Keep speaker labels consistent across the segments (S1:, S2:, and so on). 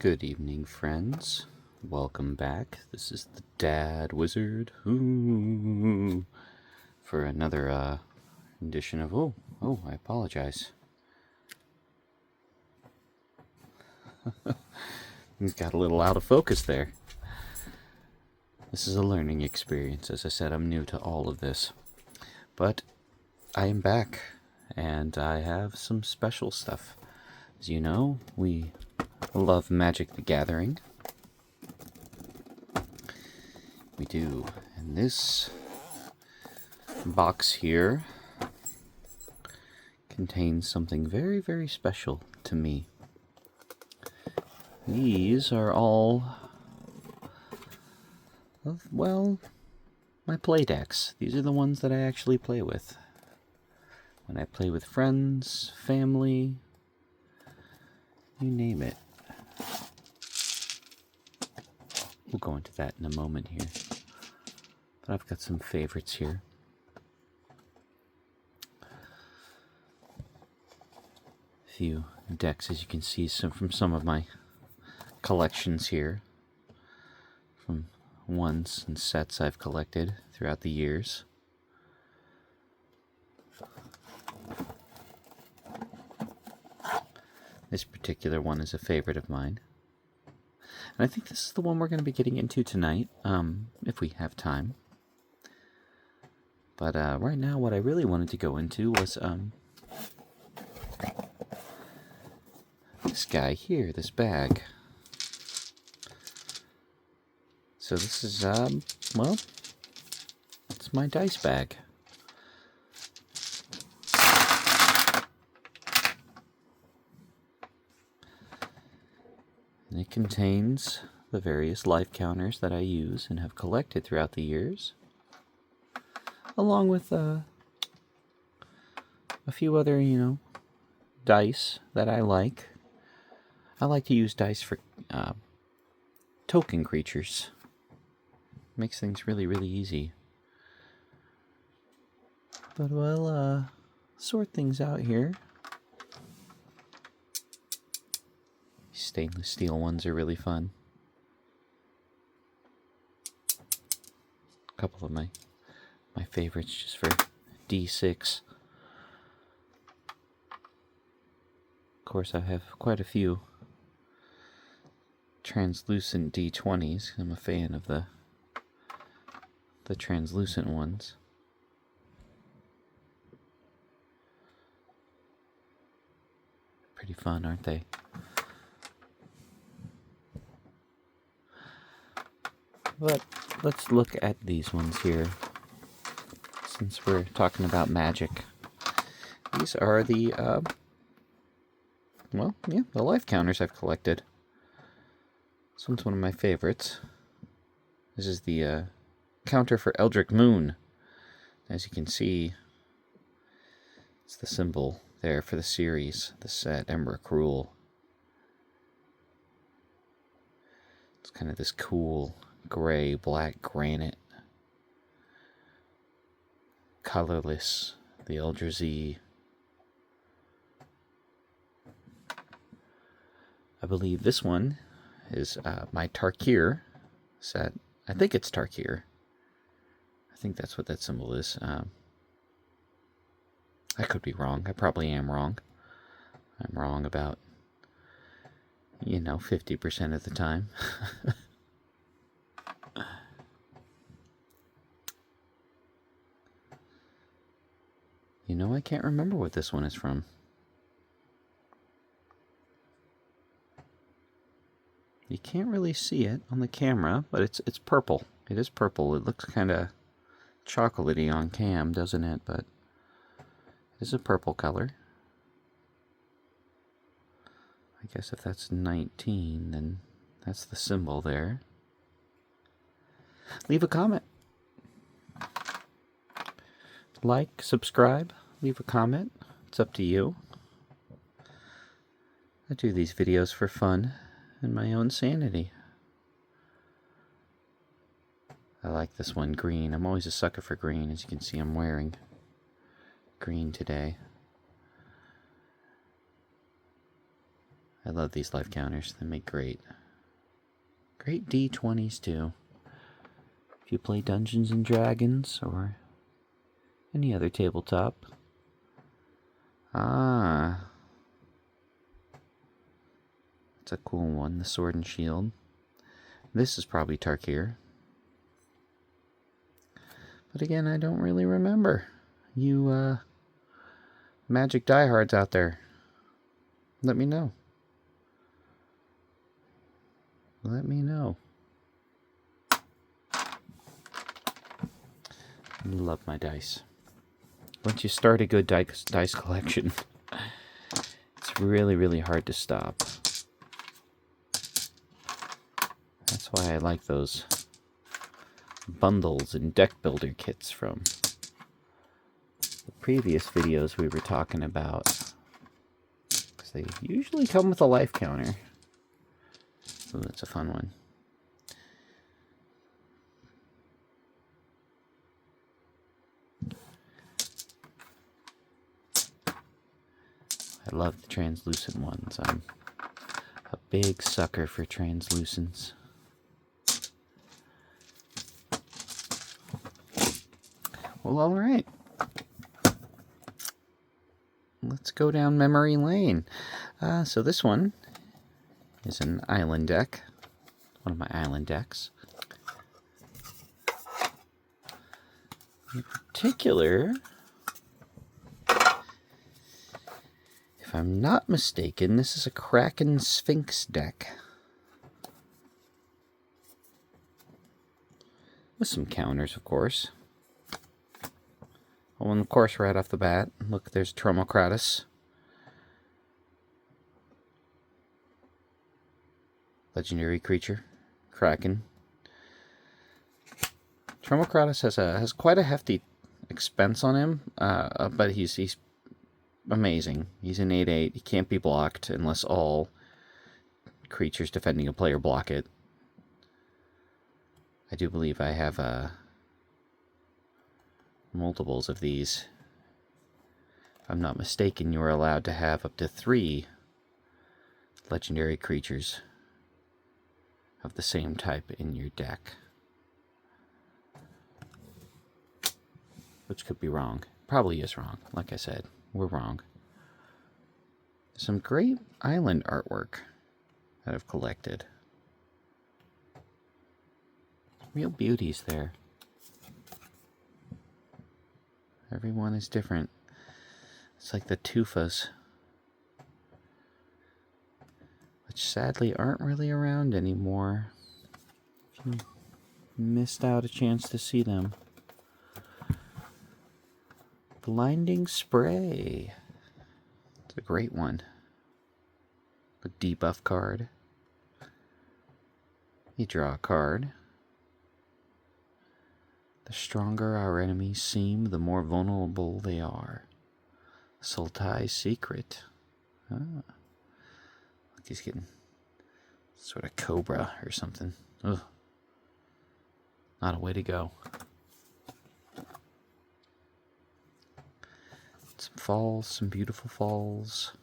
S1: Good evening, friends. Welcome back. This is the Dad Wizard for another edition of I apologize. Got a little out of focus there. This is a learning experience. As I said, I'm new to all of this. But I am back, and I have some special stuff. As you know, we love Magic the Gathering. We do. And this box here contains something very, very special to me. These are all my play decks. These are the ones that I actually play with. When I play with friends, family, you name it. We'll go into that in a moment here. But I've got some favorites here. A few decks, as you can see, from some of my collections here. From ones and sets I've collected throughout the years. This particular one is a favorite of mine. And I think this is the one we're going to be getting into tonight, if we have time. But right now, what I really wanted to go into was this guy here, this bag. So this is, it's my dice bag. And it contains the various life counters that I use and have collected throughout the years, along with a few other, dice that I like. I like to use dice for token creatures. Makes things really, really easy. But we'll sort things out here. Stainless steel ones are really fun. A couple of my favorites just for D6. Of course, I have quite a few translucent D20s. I'm a fan of the translucent ones. Pretty fun, aren't they? But let's look at these ones here, since we're talking about magic. These are the life counters I've collected. This one's one of my favorites. This is the counter for Eldritch Moon. As you can see, it's the symbol there for the series, the set, Emmerich Rule. It's kind of this cool gray, black granite, colorless, the Eldrazi. I believe this one is my Tarkir set. I think it's Tarkir. I think that's what that symbol is. I could be wrong. I probably am wrong. I'm wrong about, 50% of the time. I can't remember what this one is from. You can't really see it on the camera, but it's purple. It is purple. It looks kind of chocolatey on cam, doesn't it? But it is a purple color. I guess if that's 19, then that's the symbol there. Leave a comment. Like, subscribe, leave a comment. It's up to you. I do these videos for fun and my own sanity. I like this one, green. I'm always a sucker for green. As you can see, I'm wearing green today. I love these life counters. They make great D20s too. If you play Dungeons and Dragons or any other tabletop. Ah. It's a cool one, the Sword and Shield. This is probably Tarkir. But again, I don't really remember. You, Magic diehards out there, let me know. Let me know. Love my dice. Once you start a good dice collection, it's really, really hard to stop. That's why I like those bundles and deck builder kits from the previous videos we were talking about. Because they usually come with a life counter. Ooh, that's a fun one. I love the translucent ones. I'm a big sucker for translucents. Well, alright. Let's go down memory lane. So this one is an island deck. One of my island decks. In particular, if I'm not mistaken, this is a Kraken Sphinx deck. With some counters, of course. Well, and of course, right off the bat, look, there's Tromokratis. Legendary creature, Kraken. Tromokratis has quite a hefty expense on him, but he's amazing. He's an 8/8. He can't be blocked unless all creatures defending a player block it. I do believe I have multiples of these. If I'm not mistaken, you are allowed to have up to 3 legendary creatures of the same type in your deck. Which could be wrong. Probably is wrong. Like I said, we're wrong. Some great island artwork that I've collected. Real beauties there. Everyone is different. It's like the Tufas, which sadly aren't really around anymore. You missed out a chance to see them. Blinding Spray. It's a great one. A debuff card. You draw a card. The stronger our enemies seem, the more vulnerable they are. Sultai's Secret. Ah. Like he's getting sort of cobra or something. Ugh. Not a way to go. Some falls, some beautiful falls.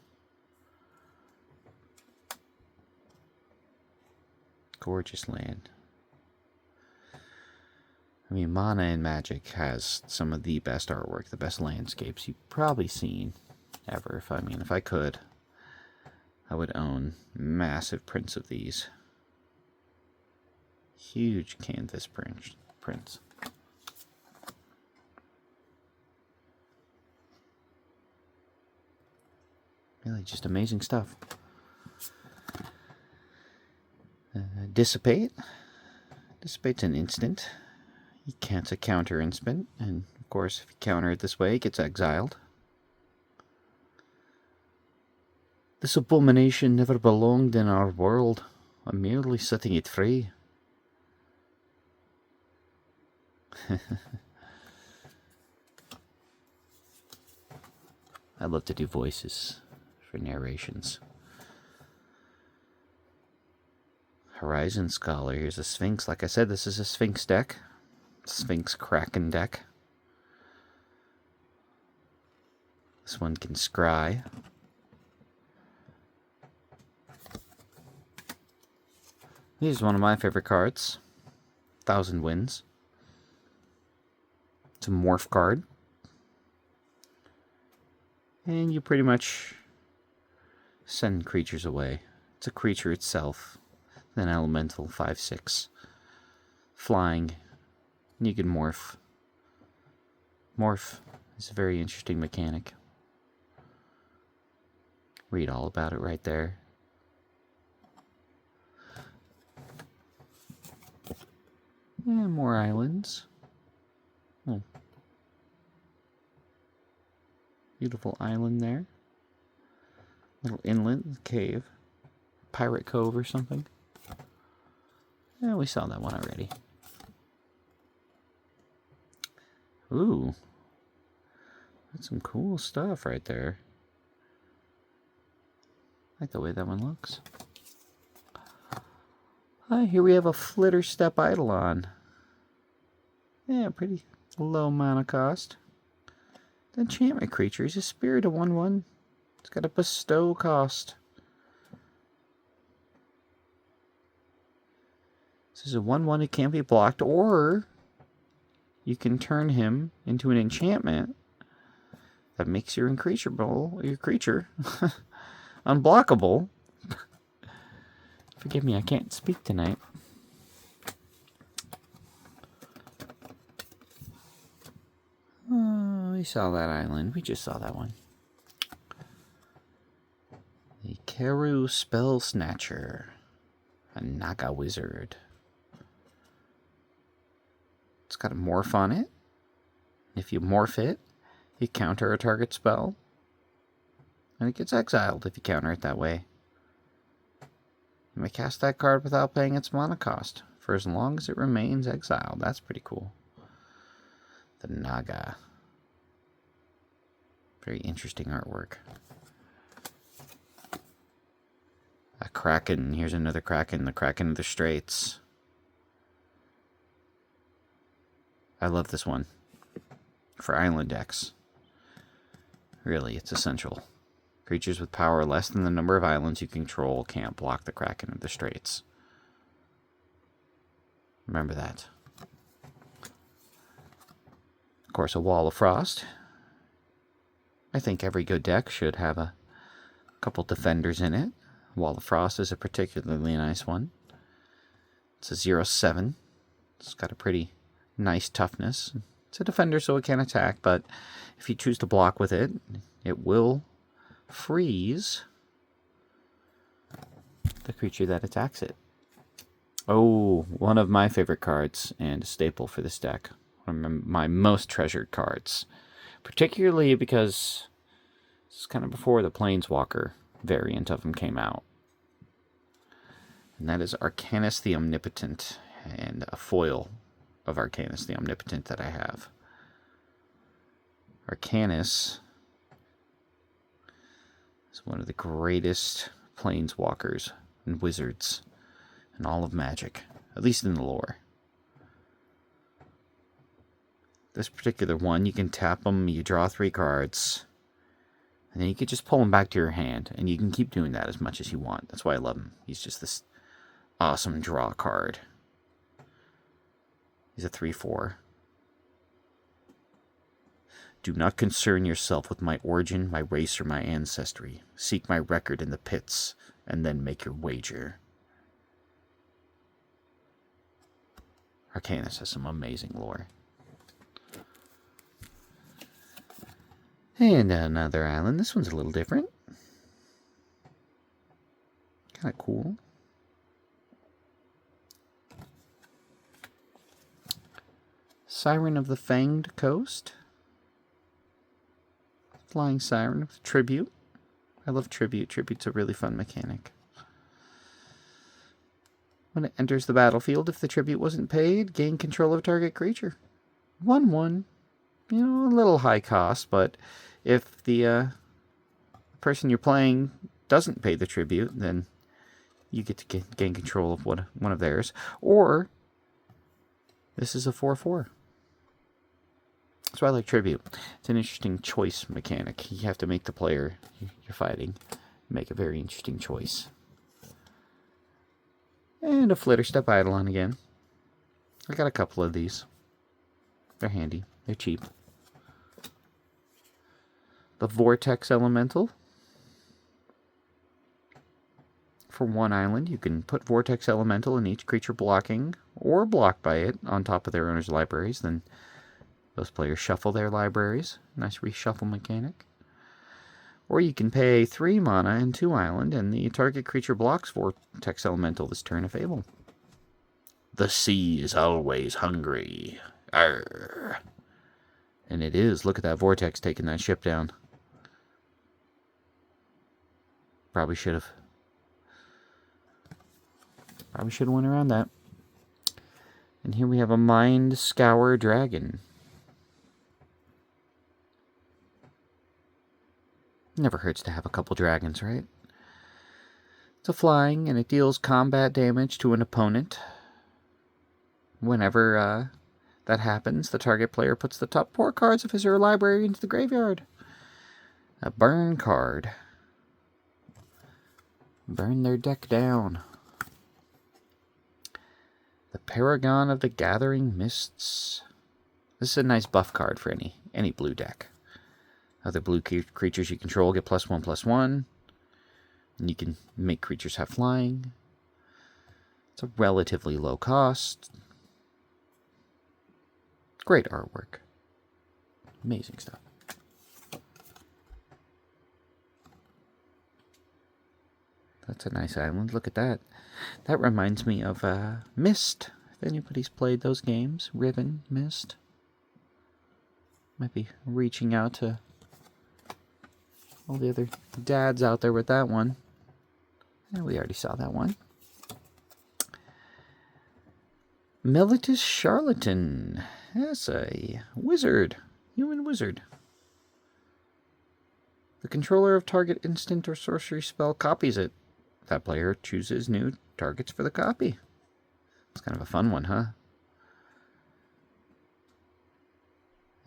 S1: Gorgeous land. I mean, Mana in Magic has some of the best artwork, the best landscapes you've probably seen ever. If I could, I would own massive prints of these. Huge canvas prints. Really just amazing stuff. Dissipate. Dissipate's an instant. You can't counter instant, and of course, if you counter it this way, it gets exiled. This abomination never belonged in our world. I'm merely setting it free. I love to do voices for narrations. Horizon Scholar. Here's a Sphinx. Like I said, this is a Sphinx deck. Sphinx Kraken deck. This one can scry. This is one of my favorite cards. 1,000 Winds. It's a morph card. And you pretty much send creatures away. It's a creature itself. An elemental 5/6. Flying. And you can morph. Morph is a very interesting mechanic. Read all about it right there. And more islands. Oh. Beautiful island there. Little inlet, cave. Pirate Cove or something. Yeah, we saw that one already. Ooh. That's some cool stuff right there. I like the way that one looks. Here we have a Flitter Step Eidolon. Yeah, pretty low mana cost. The enchantment creature is a spirit of 1/1. It's got a bestow cost. This is a 1/1. It can't be blocked, or you can turn him into an enchantment that makes your creature unblockable. Forgive me, I can't speak tonight. Oh, we saw that island. We just saw that one. The Karu Spell Snatcher. A Naga wizard. It's got a morph on it. If you morph it, you counter a target spell. And it gets exiled if you counter it that way. You may cast that card without paying its mana cost, for as long as it remains exiled. That's pretty cool. The Naga. Very interesting artwork. A Kraken. Here's another Kraken. The Kraken of the Straits. I love this one. For island decks. Really, it's essential. Creatures with power less than the number of islands you control can't block the Kraken of the Straits. Remember that. Of course, a Wall of Frost. I think every good deck should have a couple defenders in it. Wall of Frost is a particularly nice one. It's a 0/7. It's got a pretty nice toughness. It's a defender, so it can attack, but if you choose to block with it, it will freeze the creature that attacks it. Oh, one of my favorite cards and a staple for this deck. One of my most treasured cards. Particularly because it's kind of before the Planeswalker variant of him came out. And that is Arcanus the Omnipotent, and a foil of Arcanus the Omnipotent that I have. Arcanus is one of the greatest planeswalkers and wizards in all of Magic, at least in the lore. This particular one, you can tap them, you draw 3 cards, and then you can just pull them back to your hand, and you can keep doing that as much as you want. That's why I love him. He's just this awesome draw card. He's a 3/4. Do not concern yourself with my origin, my race, or my ancestry. Seek my record in the pits, and then make your wager. Arcanus has some amazing lore. And another island. This one's a little different. Kind of cool. Siren of the Fanged Coast. Flying Siren with Tribute. I love Tribute. Tribute's a really fun mechanic. When it enters the battlefield, if the tribute wasn't paid, gain control of target creature. 1/1. You know, a little high cost, but if the person you're playing doesn't pay the tribute, then you get to gain control of one of theirs. Or, this is a 4/4. That's why I like Tribute. It's an interesting choice mechanic. You have to make the player you're fighting make a very interesting choice. And a Flitterstep Eidolon again. I got a couple of these. They're handy. They're cheap. The Vortex Elemental. For 1 island, you can put Vortex Elemental in each creature blocking or blocked by it on top of their owner's libraries. Then those players shuffle their libraries. Nice reshuffle mechanic. Or you can pay 3 mana and 2 island, and the target creature blocks Vortex Elemental this turn if able. The sea is always hungry. Arr. And it is. Look at that Vortex taking that ship down. Probably should have went around that. And here we have a Mind Scour Dragon. Never hurts to have a couple dragons, right? It's a flying, and it deals combat damage to an opponent. Whenever that happens, the target player puts the top 4 cards of his or her library into the graveyard. A burn card. Burn their deck down. The Paragon of the Gathering Mists. This is a nice buff card for any blue deck. Other blue creatures you control get +1/+1. And you can make creatures have flying. It's a relatively low cost. Great artwork. Amazing stuff. That's a nice island. Look at that. That reminds me of Myst. If anybody's played those games. Riven, Myst. Might be reaching out to all the other dads out there with that one. Yeah, we already saw that one. Melitus Charlatan. That's a wizard. Human wizard. The controller of target instant or sorcery spell copies it. That player chooses new targets for the copy. It's kind of a fun one, huh?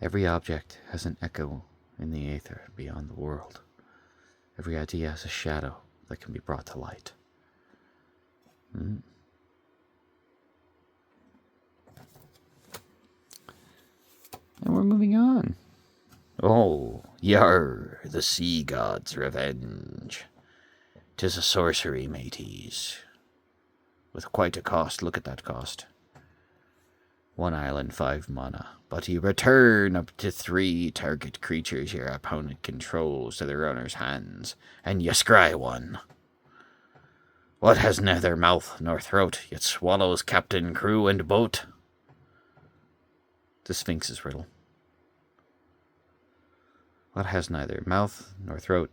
S1: Every object has an echo in the aether beyond the world. Every idea has a shadow that can be brought to light. And we're moving on. Oh, yar, the sea god's revenge. 'Tis a sorcery, mateys. With quite a cost. Look at that cost. 1 island, 5 mana. But you return up to 3 target creatures your opponent controls to their owner's hands, and you scry 1. What has neither mouth nor throat, yet swallows captain, crew, and boat? The Sphinx's riddle. What has neither mouth nor throat,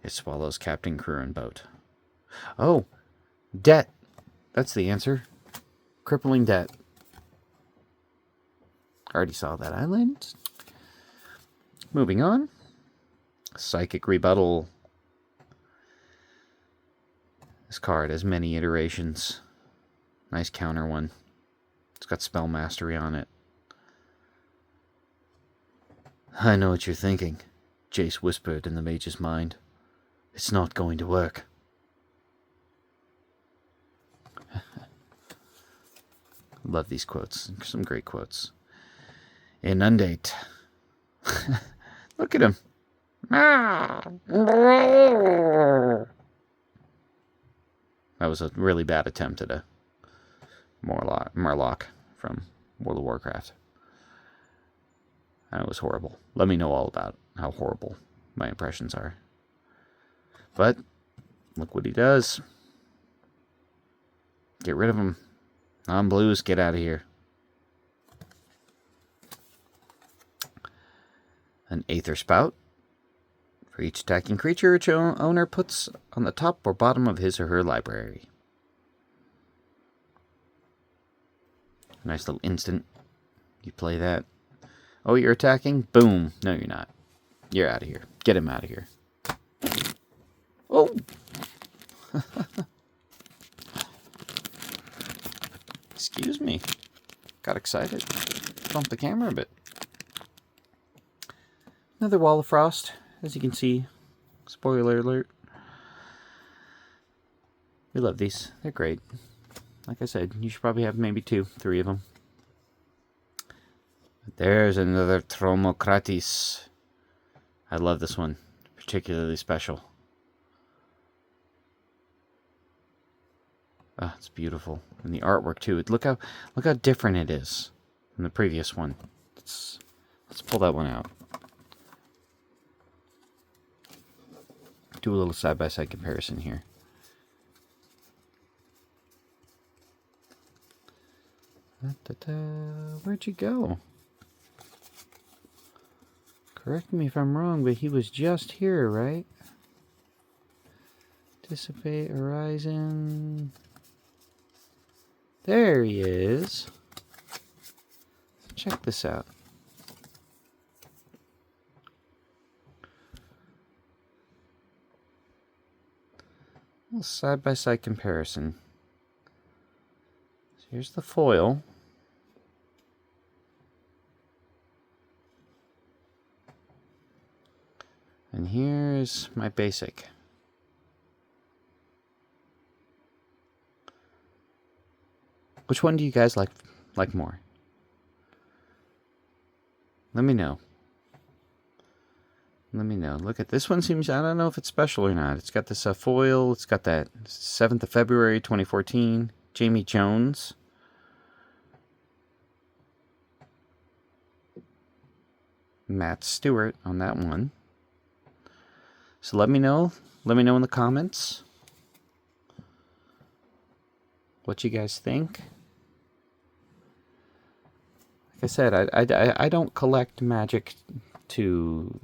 S1: it swallows captain, crew, and boat. Oh, debt. That's the answer. Crippling debt. Already saw that island. Moving on. Psychic Rebuttal. This card has many iterations. Nice counter one. It's got Spell Mastery on it. I know what you're thinking, Jace whispered in the mage's mind. It's not going to work. Love these quotes. Some great quotes. Inundate. Look at him. That was a really bad attempt at a Murloc from World of Warcraft. That was horrible. Let me know all about how horrible my impressions are. But, look what he does. Get rid of him. Non-blues, get out of here. An Aether Spout. For each attacking creature its owner puts on the top or bottom of his or her library. Nice little instant. You play that. Oh, you're attacking? Boom. No, you're not. You're out of here. Get him out of here. Oh! Excuse me. Got excited. Bumped the camera a bit. Another Wall of Frost, as you can see. Spoiler alert. We love these. They're great. Like I said, you should probably have maybe 2, 3 of them. There's another Tromokratis. I love this one. Particularly special. Oh, it's beautiful. And the artwork too. Look how different it is from the previous one. Let's pull that one out. Do a little side-by-side comparison here. Where'd you go? Correct me if I'm wrong, but he was just here, right? Dissipate Horizon. There he is. Check this out. A little side-by-side comparison. So here's the foil. And here's my basic. Which one do you guys like more? Let me know. Let me know. Look at this one. Seems, I don't know if it's special or not. It's got this foil. It's got that 7th of February 2014 Jamie Jones. Matt Stewart on that one. So let me know. Let me know in the comments what you guys think. Like I said, I don't collect Magic to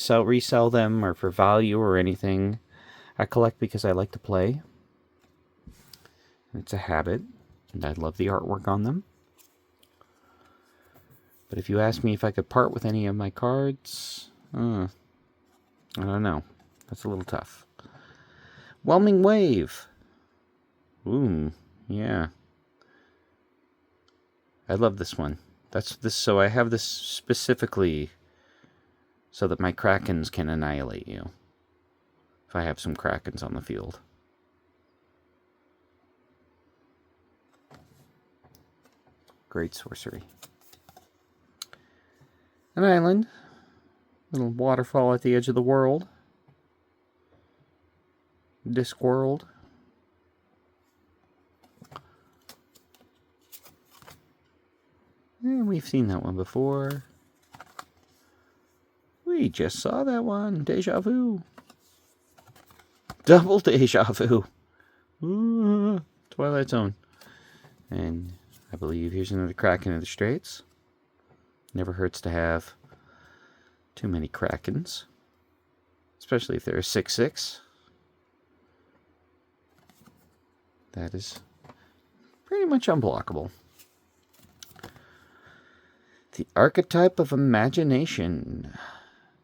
S1: resell them or for value or anything. I collect because I like to play. It's a habit, and I love the artwork on them. But if you ask me if I could part with any of my cards, I don't know. That's a little tough. Whelming Wave. Ooh, yeah. I love this one. So I have this specifically so that my Krakens can annihilate you. If I have some Krakens on the field. Great sorcery. An island. Little waterfall at the edge of the world. Discworld. And we've seen that one before. We just saw that one. Deja vu. Double deja vu. Ooh, Twilight Zone. And I believe here's another Kraken of the Straits. Never hurts to have too many Krakens. Especially if they're a 6/6. That is pretty much unblockable. The Archetype of Imagination.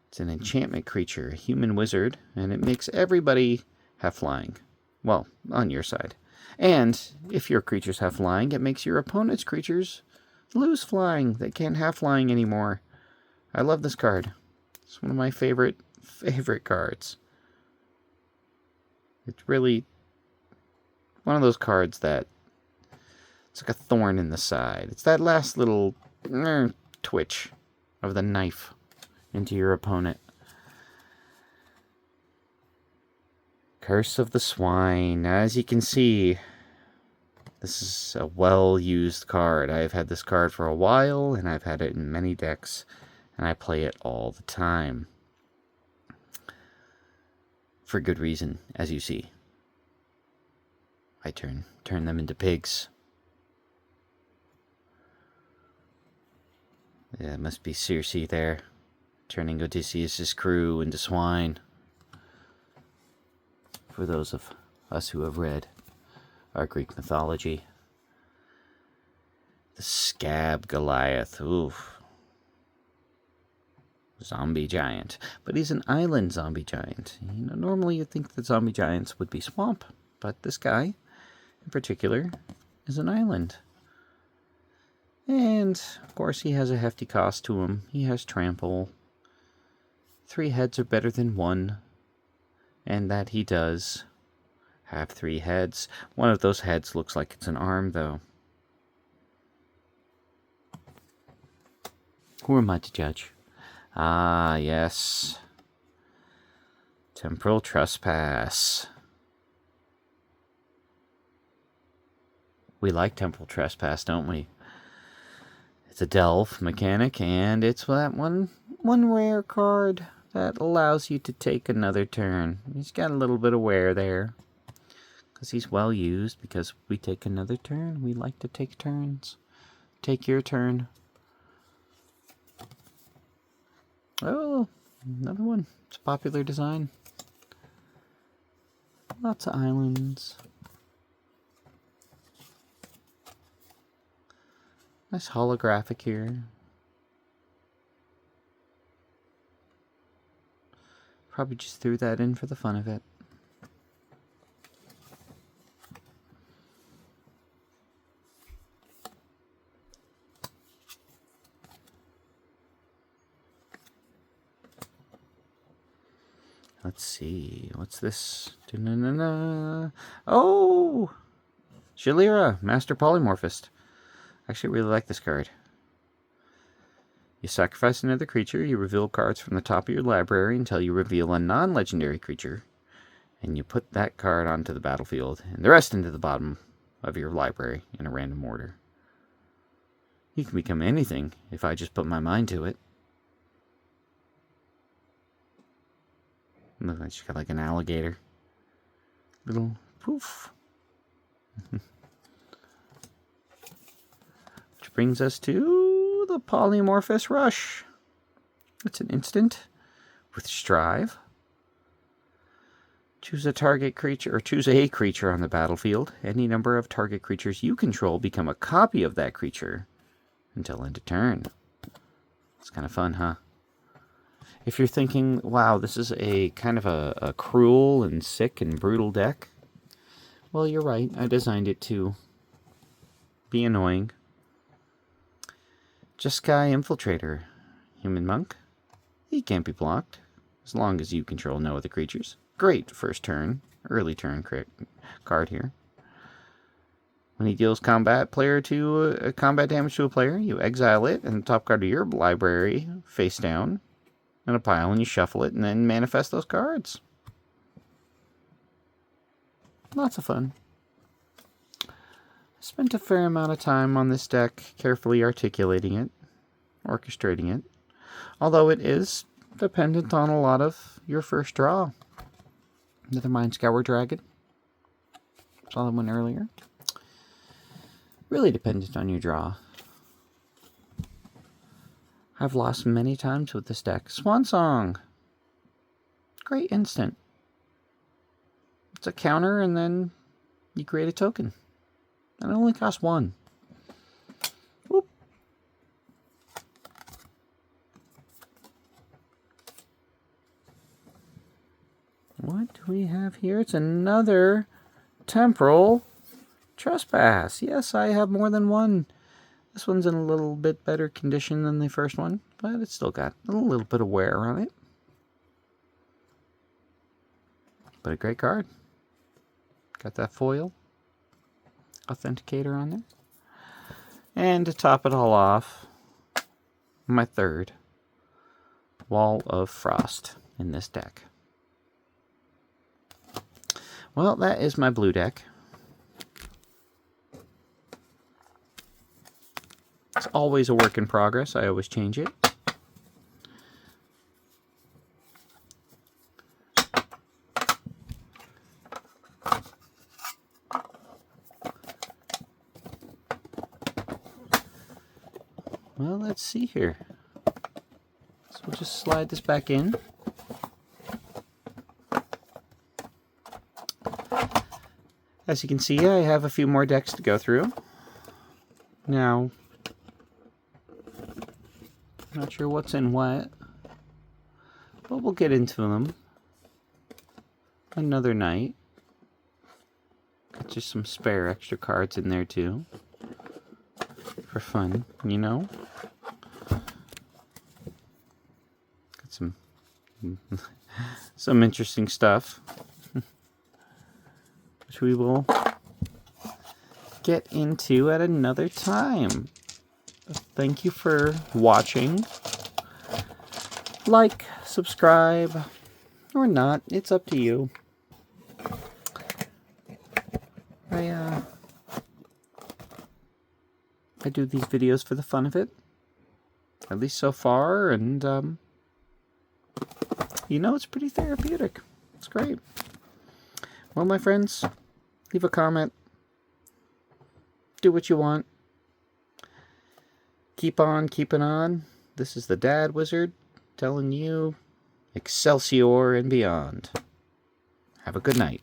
S1: It's an enchantment creature, a human wizard, and it makes everybody have flying. Well, on your side. And if your creatures have flying, it makes your opponent's creatures lose flying. They can't have flying anymore. I love this card. It's one of my favorite cards. It's really one of those cards that it's like a thorn in the side. It's that last little twitch of the knife into your opponent. Curse of the Swine. As you can see, this is a well-used card. I've had this card for a while, and I've had it in many decks, and I play it all the time. For good reason, as you see. I turn them into pigs. Yeah, it must be Circe there, turning Odysseus' crew into swine. For those of us who have read our Greek mythology. The Scab Goliath. Oof. Zombie giant. But he's an island zombie giant. You know, normally you'd think that zombie giants would be swamp, but this guy, in particular, is an island. And, of course, he has a hefty cost to him. He has trample. 3 heads are better than 1. And that he does. have 3 heads. One of those heads looks like it's an arm, though. Who am I to judge? Ah, yes. Temporal Trespass. We like Temporal Trespass, don't we? It's a delve mechanic, and it's that one rare card that allows you to take another turn. He's got a little bit of wear there, because he's well used, because we take another turn. We like to take turns. Take your turn. Oh, another one. It's a popular design. Lots of islands. Nice holographic here. Probably just threw that in for the fun of it. Let's see. What's this? Da-na-na-na. Oh! Shalira, Master Polymorphist. Actually, I really like this card. You sacrifice another creature, you reveal cards from the top of your library until you reveal a non-legendary creature, and you put that card onto the battlefield, and the rest into the bottom of your library in a random order. You can become anything if I just put my mind to it. Look like she's got like an alligator. Little poof. Which brings us to the Polymorphous Rush. It's an instant with Strive. Choose a target creature, or choose a creature on the battlefield. Any number of target creatures you control become a copy of that creature until end of turn. It's kind of fun, huh? If you're thinking, wow, this is a kind of a cruel and sick and brutal deck, well, you're right. I designed it to be annoying. Jeskai Infiltrator. Human Monk. He can't be blocked, as long as you control no other creatures. Great first turn, early turn card here. When he deals combat damage to a player, you exile it and the top card of your library face down in a pile, and you shuffle it and then manifest those cards. Lots of fun. I spent a fair amount of time on this deck, carefully articulating it, orchestrating it, although it is dependent on a lot of your first draw. Nethermind Scour Dragon. Saw that one earlier. Really dependent on your draw. I've lost many times with this deck. Swan Song. Great instant. It's a counter and then you create a token. And it only costs 1. Whoop. What do we have here? It's another Temporal Trespass. Yes, I have more than one. This one's in a little bit better condition than the first one, but it's still got a little bit of wear on it. But a great card. Got that foil authenticator on there. And to top it all off, my third Wall of Frost in this deck. Well, that is my blue deck. It's always a work in progress. I always change it. Well, let's see here. So we'll just slide this back in. As you can see, I have a few more decks to go through. Now, not sure what's in what, but we'll get into them another night. Got just some spare extra cards in there too, for fun, you know. Got some interesting stuff. which we will get into at another time. Thank you for watching. Like, subscribe, or not. It's up to you. I do these videos for the fun of it. At least so far, and it's pretty therapeutic. It's great. Well, my friends, leave a comment. Do what you want. Keep on keeping on. This is the Dad Wizard telling you Excelsior and beyond. Have a good night.